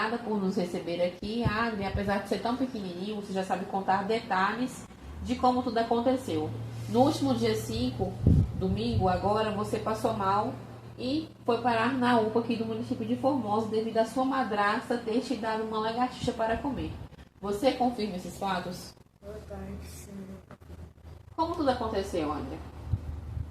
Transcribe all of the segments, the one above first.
obrigada por nos receber aqui, Adri. Apesar de ser tão pequenininho, você já sabe contar detalhes de como tudo aconteceu. No último dia 5, domingo, agora, você passou mal e foi parar na UPA aqui do município de Formosa devido à sua madrasta ter te dado uma lagartixa para comer. Você confirma esses fatos? Boa tarde, sim. Como tudo aconteceu, André?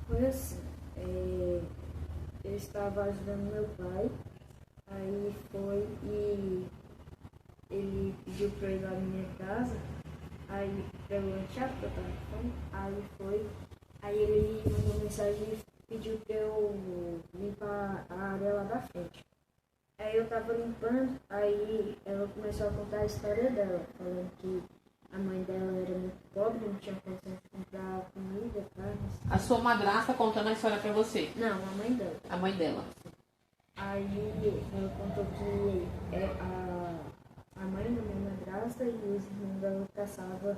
Foi assim, eu estava ajudando meu pai, aí foi e ele pediu para eu ir lá na minha casa, aí para eu lanchar, porque eu estava com fome, aí ele mandou mensagem e pediu para eu limpar a área lá da frente. Aí eu estava limpando, aí ela começou a contar a história dela, falando que a mãe dela era muito pobre, não tinha condição de comprar comida, carne. A sua madrasta contando a história para você? Não, a mãe dela. A mãe dela. Aí ela contou que a mãe da minha madrasta e os irmãos dela caçavam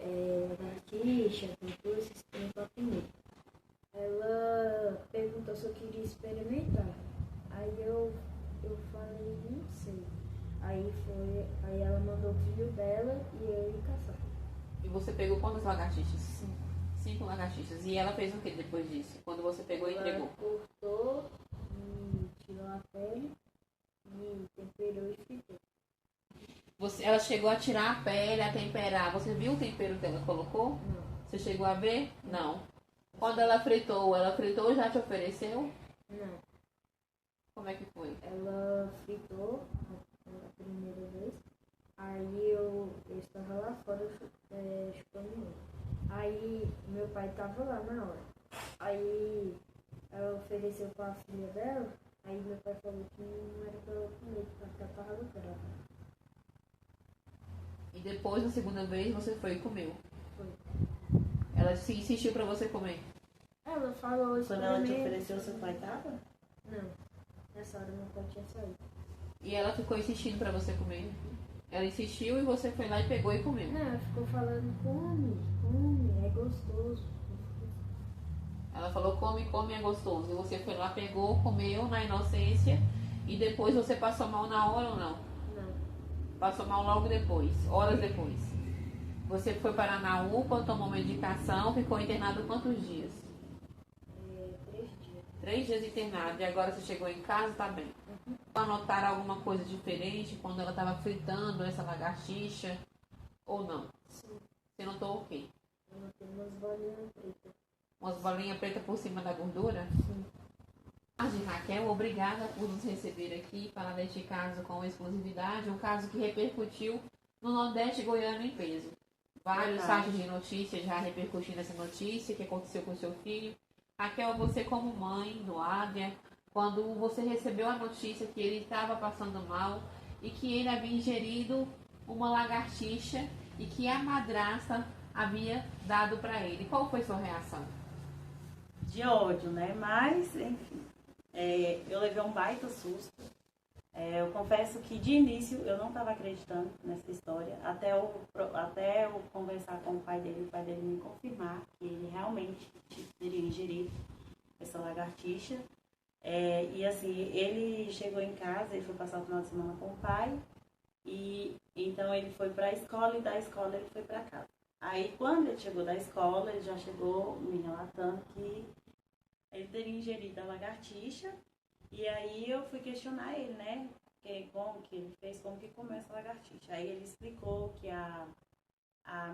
lagartixa, tudo esses trem pra comer. Ela perguntou se eu queria experimentar. Aí eu falei, não sei. Aí ela mandou o filho dela e eu ir caçar. E você pegou quantas lagartixas? 5 lagartixas. E ela fez o que depois disso? Quando você pegou e entregou? Ela cortou e tirou a pele e temperou e fritou. Ela chegou a tirar a pele, a temperar. Você viu o tempero que ela colocou? Não. Você chegou a ver? Não. Quando ela fritou e já te ofereceu? Não. Como é que foi? Ela fritou a primeira vez, aí eu estava lá fora chupando. Aí meu pai estava lá na hora. Aí ela ofereceu para a filha dela, aí meu pai falou que não era para ela comer, porque ela estava lucrada. E depois, na segunda vez, você foi e comeu? Foi. Ela se insistiu para você comer? Ela falou isso. Quando ela te ofereceu, seu pai estava? Não. Nessa hora meu pai tinha saído. E ela ficou insistindo para você comer? Ela insistiu e você foi lá e pegou e comeu? Não, ela ficou falando, come, é gostoso. Ela falou, come, é gostoso. E você foi lá, pegou, comeu na inocência e depois você passou mal na hora ou não? Não. Passou mal logo depois, horas depois. Você foi parar na UPA, tomou medicação, ficou internado quantos dias? 3 dias. 3 dias internado. E agora você chegou em casa, tá bem. Anotaram alguma coisa diferente quando ela estava fritando essa lagartixa ou não? Sim. Você notou o quê? Eu notei umas bolinhas pretas. Umas bolinhas pretas por cima da gordura? Sim. Raquel, obrigada por nos receber aqui para deste caso com exclusividade, um caso que repercutiu no Nordeste goiano em peso. Vários sites de notícias já repercutindo essa notícia que aconteceu com o seu filho. Raquel, você como mãe do Adria, quando você recebeu a notícia que ele estava passando mal e que ele havia ingerido uma lagartixa e que a madrasta havia dado para ele, qual foi sua reação? De ódio, né? Mas, enfim, eu levei um baita susto. Eu confesso que de início eu não estava acreditando nessa história, até eu conversar com o pai dele me confirmar que ele realmente teria ingerido essa lagartixa. E assim, ele chegou em casa, ele foi passar o final de semana com o pai, e então ele foi para a escola e da escola ele foi para casa. Aí quando ele chegou da escola, ele já chegou me relatando que ele teria ingerido a lagartixa. E aí eu fui questionar ele, né? Como que ele fez, como que comeu essa lagartixa. Aí ele explicou que a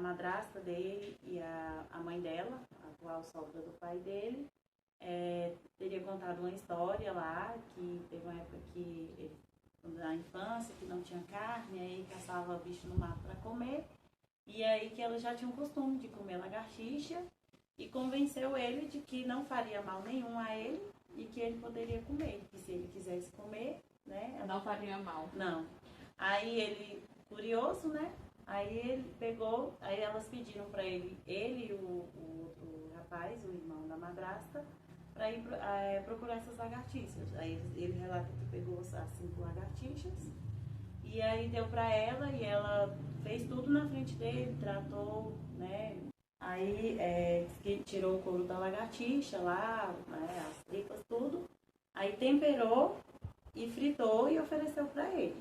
madrasta dele e a mãe dela, a atual sogra do pai dele, teria contado uma história lá, que teve uma época que ele, na infância, que não tinha carne, aí caçava bicho no mato para comer. E aí que ela já tinha o costume de comer lagartixa e convenceu ele de que não faria mal nenhum a ele e que ele poderia comer, que se ele quisesse comer, né? Não faria mal. Não. Aí ele, curioso, né? Aí ele pegou, aí elas pediram para ele e o outro rapaz, o irmão da madrasta, para ir procurar essas lagartixas. Aí ele relata que pegou as 5 lagartixas e aí deu para ela e ela fez tudo na frente dele, tratou, né? Aí tirou o couro da lagartixa lá, né, as tripas, tudo. Aí temperou e fritou e ofereceu para ele.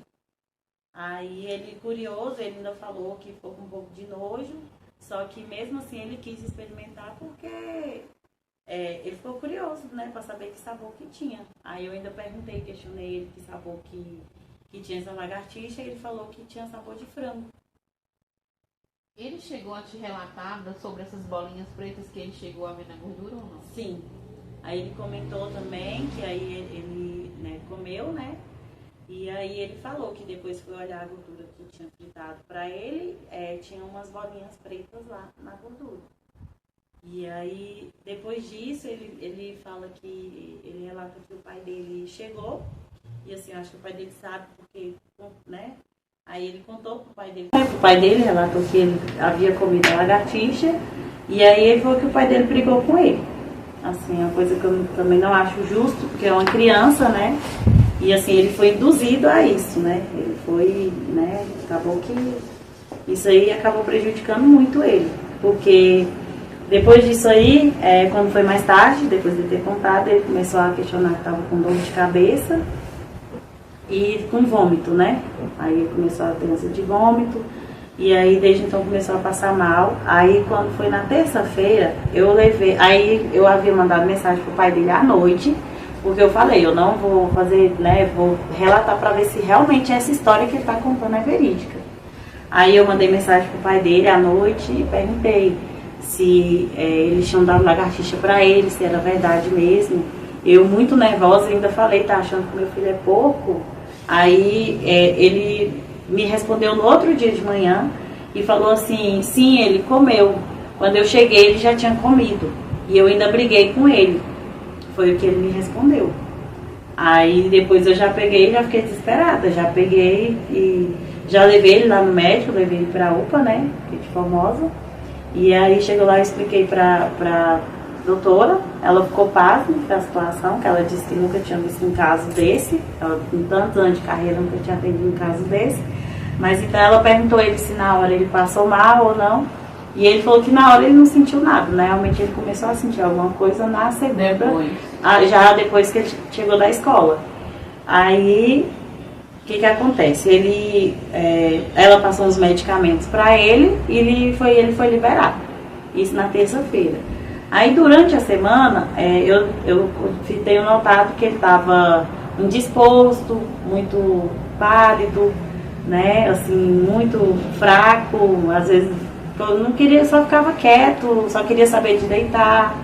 Aí ele, curioso, ele ainda falou que ficou com um pouco de nojo, só que mesmo assim ele quis experimentar porque ele ficou curioso, né, para saber que sabor que tinha. Aí eu ainda perguntei, questionei ele que sabor que tinha essa lagartixa, e ele falou que tinha sabor de frango. Ele chegou a te relatar sobre essas bolinhas pretas que ele chegou a ver na gordura ou não? Sim. Aí ele comentou também que aí ele né, comeu, né? E aí ele falou que depois foi olhar a gordura que tinha fritado para ele, tinha umas bolinhas pretas lá na gordura. E aí, depois disso, ele fala que, ele relata que o pai dele chegou, e assim, eu acho que o pai dele sabe porque, né? Aí ele contou pro pai dele. O pai dele relatou que ele havia comido a lagartixa, e aí ele falou que o pai dele brigou com ele. Assim, é uma coisa que eu também não acho justo, porque é uma criança, né? E assim, ele foi induzido a isso, né? Ele foi, né? Acabou que isso aí acabou prejudicando muito ele. Porque depois disso aí, quando foi mais tarde, depois de ter contado, ele começou a questionar que estava com dor de cabeça e com vômito, né? Aí ele começou a ter ânsia de vômito. E aí, desde então, começou a passar mal. Aí, quando foi na terça-feira, aí eu havia mandado mensagem pro pai dele à noite, porque eu falei, eu não vou fazer, né, vou relatar para ver se realmente essa história que ele está contando é verídica. Aí eu mandei mensagem pro pai dele à noite e perguntei se eles tinham dado lagartixa para ele, se era verdade mesmo. Eu, muito nervosa, ainda falei, tá achando que meu filho é porco? Aí ele me respondeu no outro dia de manhã e falou assim, sim, ele comeu. Quando eu cheguei, ele já tinha comido. E eu ainda briguei com ele. Foi o que ele me respondeu. Aí depois eu já fiquei desesperada. Já peguei e já levei ele lá no médico, levei ele pra UPA, né, que é de Formosa. E aí chegou lá e expliquei pra doutora. Ela ficou pasma com a situação, que ela disse que nunca tinha visto um caso desse. Ela, com tantos anos de carreira, nunca tinha atendido um caso desse. Mas então ela perguntou ele se na hora ele passou mal ou não. E ele falou que na hora ele não sentiu nada, né? Realmente ele começou a sentir alguma coisa na segunda, já depois que ele chegou da escola. Aí, o que acontece? Ela passou os medicamentos para ele e ele foi liberado. Isso na terça-feira. Aí, durante a semana, eu tenho notado que ele estava indisposto, muito pálido, né? Assim, muito fraco, às vezes eu não queria, só ficava quieto, só queria saber de deitar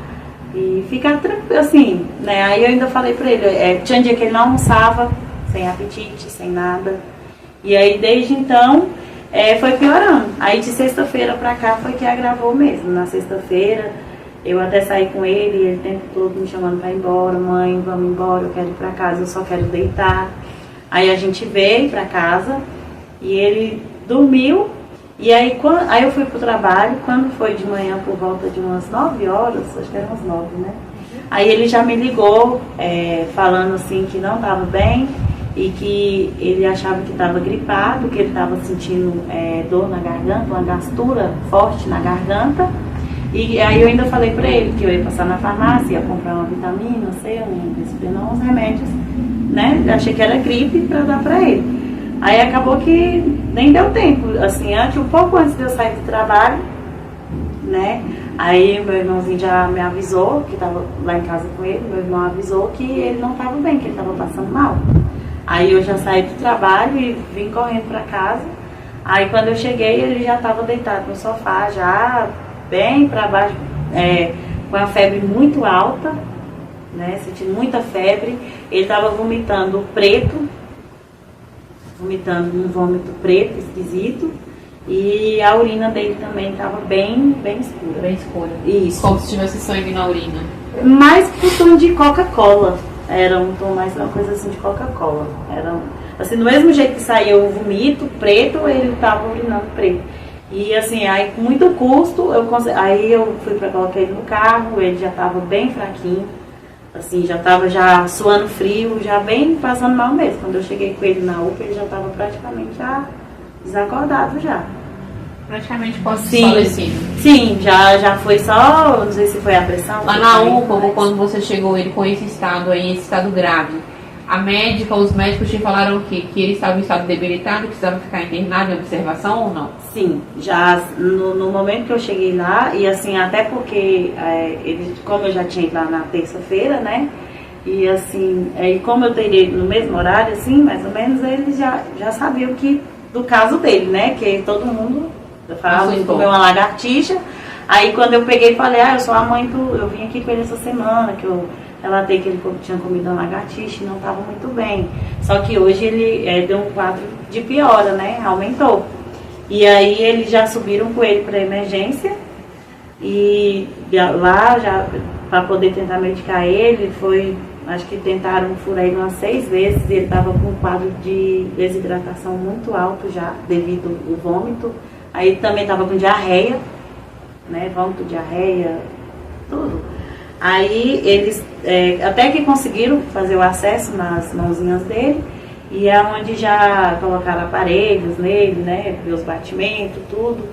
e ficar tranquilo, assim, né? Aí eu ainda falei pra ele, tinha um dia que ele não almoçava, sem apetite, sem nada. E aí desde então foi piorando. Aí de sexta-feira pra cá foi que agravou mesmo. Na sexta-feira eu até saí com ele o tempo todo me chamando pra ir embora, mãe, vamos embora, eu quero ir pra casa, eu só quero deitar. Aí a gente veio pra casa e ele dormiu. E aí eu fui pro trabalho, quando foi de manhã por volta de umas 9 horas, acho que eram umas 9, né? Aí ele já me ligou, falando assim que não estava bem e que ele achava que estava gripado, que ele estava sentindo dor na garganta, uma gastura forte na garganta. E aí eu ainda falei pra ele que eu ia passar na farmácia, ia comprar uma vitamina C, uns remédios, né? Eu achei que era gripe pra dar pra ele. Aí acabou que nem deu tempo, assim, um pouco antes de eu sair do trabalho, né? Aí meu irmãozinho já me avisou, que estava lá em casa com ele, meu irmão avisou que ele não estava bem, que ele estava passando mal. Aí eu já saí do trabalho e vim correndo para casa. Aí quando eu cheguei, ele já estava deitado no sofá, já bem para baixo, com a febre muito alta, né? Sentindo muita febre. Ele estava vomitando preto, vomitando um vômito preto, esquisito, e a urina dele também estava bem escura. Bem escura. Isso. Como se tivesse sangue na urina. Mais pro tom de Coca-Cola. Era um tom mais uma coisa assim de Coca-Cola. Era assim, do mesmo jeito que saía o vomito preto, ele estava urinando preto. E assim, aí com muito custo, aí eu fui para colocar ele no carro, ele já estava bem fraquinho. Assim, já estava suando frio, já bem passando mal mesmo. Quando eu cheguei com ele na UPA, ele já estava praticamente já desacordado já. Praticamente pós-falecido. Sim, já foi só, não sei se foi a pressão. Lá na UPA, quando você chegou ele com esse estado aí, esse estado grave, A médica, os médicos te falaram o quê? Que ele estava em estado debilitado, precisava ficar internado em observação ou não? Sim, já no momento que eu cheguei lá, e assim, até porque como eu já tinha ido lá na terça-feira, né? E assim, como eu teria no mesmo horário, assim, mais ou menos, eles já sabiam do caso dele, né? Que todo mundo falava que comeu uma lagartixa. Aí quando eu peguei e falei, eu sou a mãe eu vim aqui com ele essa semana, que eu relatei que ele tinha comido uma lagartixa e não estava muito bem. Só que hoje ele deu um quadro de piora, né? Aumentou. E aí eles já subiram com ele para emergência e lá já para poder tentar medicar ele, acho que tentaram furar ele umas 6 vezes, ele estava com um quadro de desidratação muito alto já, devido ao vômito. Aí também estava com diarreia, né? Vômito, diarreia, tudo. Aí eles até que conseguiram fazer o acesso nas mãozinhas dele, e é onde já colocaram aparelhos nele, né? Ver os batimentos, tudo.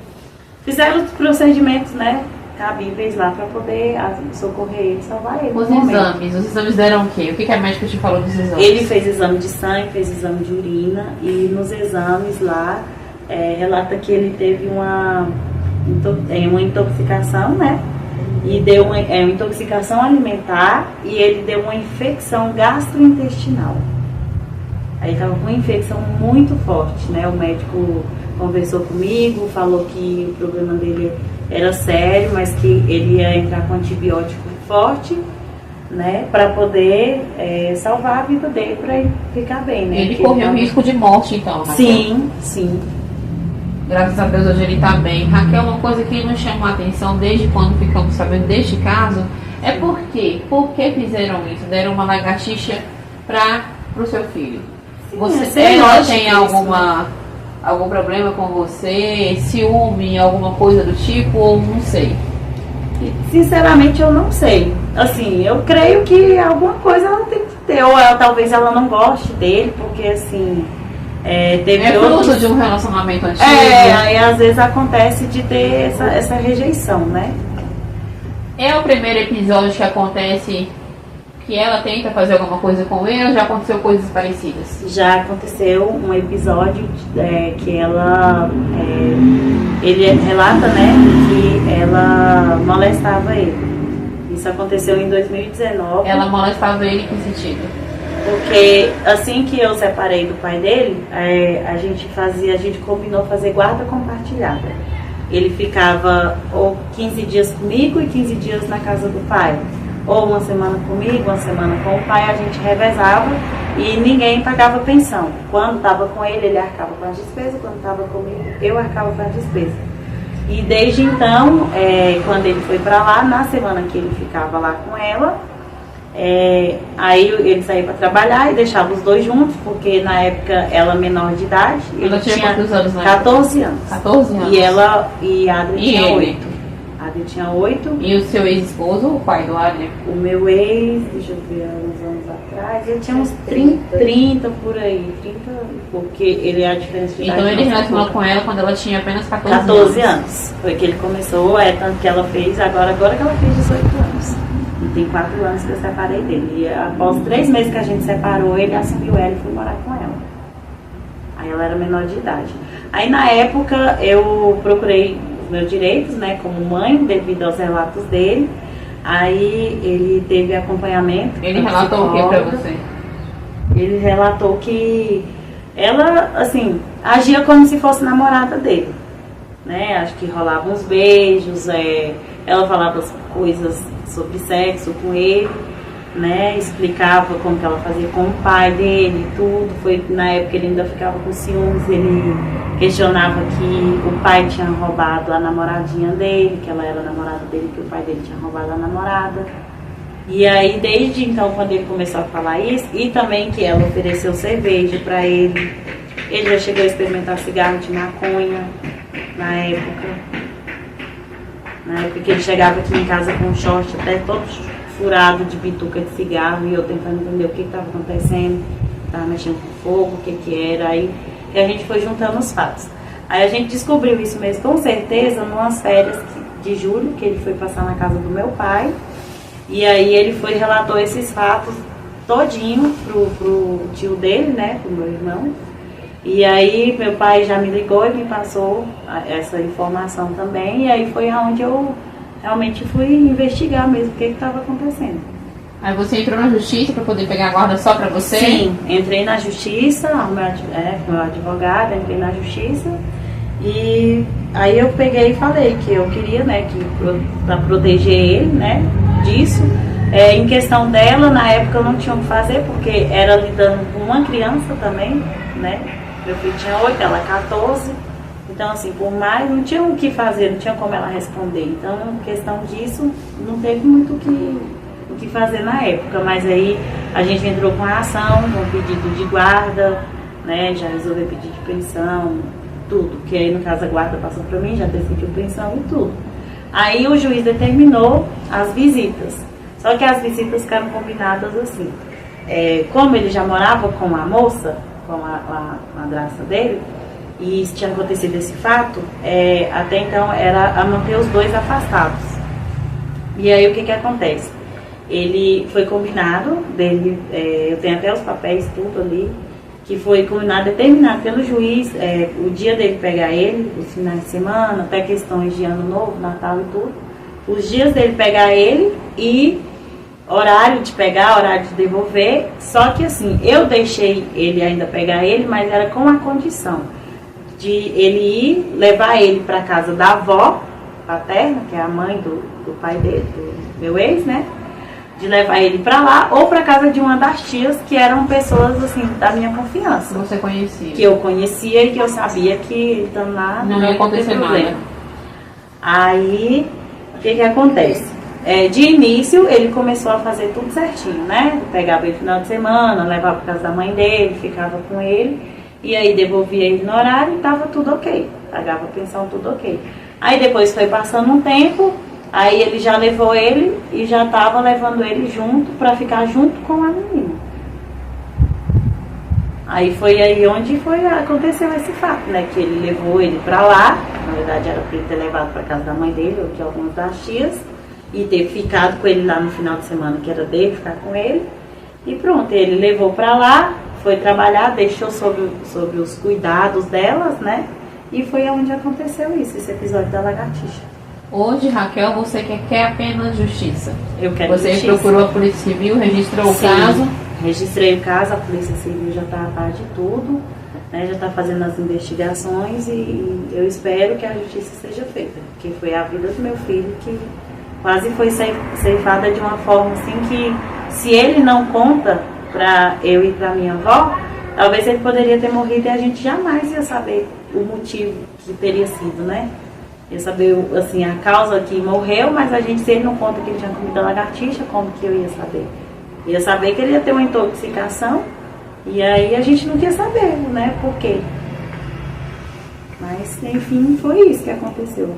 Fizeram os procedimentos, né? Cabíveis lá para poder socorrer ele, salvar ele. Os exames deram o quê? O que a médica te falou dos exames? Ele fez exame de sangue, fez exame de urina, e nos exames lá relata que ele teve uma intoxicação, né? E deu uma intoxicação alimentar, e ele deu uma infecção gastrointestinal. Aí estava com uma infecção muito forte, né? O médico conversou comigo, falou que o problema dele era sério, mas que ele ia entrar com antibiótico forte, né? Para poder salvar a vida dele, para ele ficar bem, né? Ele correu risco de morte, então, Raquel? Sim, sim. Graças a Deus hoje ele está bem. Raquel, uma coisa que nos chamou a atenção desde quando ficamos sabendo deste caso é por quê? Por que fizeram isso? Deram uma lagartixa para o seu filho. Ela tem algum problema com você? Ciúme, alguma coisa do tipo? Ou não sei? Sinceramente, eu não sei. Assim, eu creio que alguma coisa ela tem que ter. Ou talvez ela não goste dele, porque assim... teve fruto de um relacionamento antigo. Aí às vezes acontece de ter essa rejeição, né? É o primeiro episódio que acontece que ela tenta fazer alguma coisa com ele, ou já aconteceu coisas parecidas? Já aconteceu um episódio que ele relata, né, que ela molestava ele. Isso aconteceu em 2019. Ela molestava ele em que sentido? Porque assim que eu separei do pai dele, a gente combinou fazer guarda compartilhada. Ele ficava ou 15 dias comigo e 15 dias na casa do pai. Ou uma semana comigo, uma semana com o pai, a gente revezava e ninguém pagava pensão. Quando estava com ele, ele arcava com as despesas, quando estava comigo, eu arcava com as despesas. E desde então, quando ele foi para lá, na semana que ele ficava lá com ela, aí ele saía para trabalhar e deixava os dois juntos, porque na época ela menor de idade. Ela tinha quantos anos, né? 14 anos. 14 anos. E a Adri tinha 8. A Adri tinha 8. E o seu ex-esposo, o pai do Adri? O meu ex, deixa eu ver, uns anos atrás, ele tinha uns 30 por aí. 30, porque ele é a diferença de idade. Então ele relacionou com ela quando ela tinha apenas 14 anos. Foi que ele começou, tanto que ela fez, agora que ela fez 18 anos. E tem 4 anos que eu separei dele. E após 3 meses que a gente separou, ele assumiu ela e foi morar com ela. Aí ela era menor de idade. Aí na época eu procurei os meus direitos, né, como mãe, devido aos relatos dele. Aí ele teve acompanhamento. Ele relatou o que pra você? Ele relatou que ela, assim, agia como se fosse namorada dele, né? Acho que rolavam uns beijos, ela falava as coisas sobre sexo com ele, né? Explicava como que ela fazia com o pai dele, tudo. Foi na época ele ainda ficava com ciúmes, ele questionava que o pai tinha roubado a namoradinha dele, que ela era namorada dele, que o pai dele tinha roubado a namorada. E aí desde então, quando ele começou a falar isso, e também que ela ofereceu cerveja pra ele já chegou a experimentar cigarro de maconha na época que ele chegava aqui em casa com um short até todo furado de bituca de cigarro, e eu tentando entender o que estava acontecendo, estava mexendo com fogo, o que era. Aí que a gente foi juntando os fatos. Aí a gente descobriu isso mesmo com certeza numas férias de julho, que ele foi passar na casa do meu pai, e aí ele foi e relatou esses fatos todinho pro tio dele, né, pro meu irmão. E aí meu pai já me ligou e me passou essa informação também. E aí foi onde eu realmente fui investigar mesmo o que estava acontecendo. Aí você entrou na justiça para poder pegar a guarda só para você? Sim, entrei na justiça, meu advogado, entrei na justiça. E aí eu peguei e falei que eu queria, né, para proteger ele, né, disso. Em questão dela, na época eu não tinha o que fazer, porque era lidando com uma criança também, né. Meu filho tinha 8, ela 14. Então, assim, por mais, não tinha o que fazer, não tinha como ela responder. Então, em questão disso, não teve muito o que fazer na época. Mas aí a gente entrou com a ação, com o pedido de guarda, né, já resolveu pedido de pensão, tudo. Que aí, no caso, a guarda passou para mim, já decidiu pensão e tudo. Aí o juiz determinou as visitas. Só que as visitas ficaram combinadas assim. Como ele já morava com a moça, com a madrasta dele, e tinha acontecido esse fato, até então era a manter os dois afastados. E aí o que acontece? Ele foi combinado dele, eu tenho até os papéis, tudo ali, que foi combinado, determinado pelo juiz, o dia dele pegar ele, os finais de semana, até questões de ano novo, Natal e tudo, os dias dele pegar ele e horário de pegar, horário de devolver. Só que assim, eu deixei ele ainda pegar ele, mas era com a condição de ele ir, levar ele para casa da avó paterna, que é a mãe do pai dele, do meu ex, né? De levar ele para lá ou para casa de uma das tias, que eram pessoas assim da minha confiança. Você conhecia? Que eu conhecia e que eu sabia que estando lá não ia acontecer nada. Aí, o que acontece? De início, ele começou a fazer tudo certinho, né? Pegava ele no final de semana, levava para casa da mãe dele, ficava com ele. E aí devolvia ele no horário e estava tudo ok. Pagava a pensão, tudo ok. Aí depois foi passando um tempo, aí ele já levou ele e já estava levando ele junto para ficar junto com a menina. Aí foi aí onde aconteceu esse fato, né? Que ele levou ele para lá, na verdade era para ele ter levado para casa da mãe dele ou de algumas das tias, e ter ficado com ele lá no final de semana, que era dele, ficar com ele. E pronto, ele levou para lá, foi trabalhar, deixou sobre os cuidados delas, né? E foi onde aconteceu isso, esse episódio da lagartixa. Hoje, Raquel, você quer apenas justiça? Eu quero justiça. Você procurou a Polícia Civil, registrou o caso? Registrei o caso, a Polícia Civil já está a par de tudo, né? Já está fazendo as investigações e eu espero que a justiça seja feita, porque foi a vida do meu filho que quase foi ceifada de uma forma assim que, se ele não conta para eu e para minha avó, talvez ele poderia ter morrido e a gente jamais ia saber o motivo que teria sido, né? Ia saber, assim, a causa que morreu, mas a gente, se ele não conta que ele tinha comido a lagartixa, como que eu ia saber? Ia saber que ele ia ter uma intoxicação e aí a gente não quer saber, né? Por quê? Mas, enfim, foi isso que aconteceu.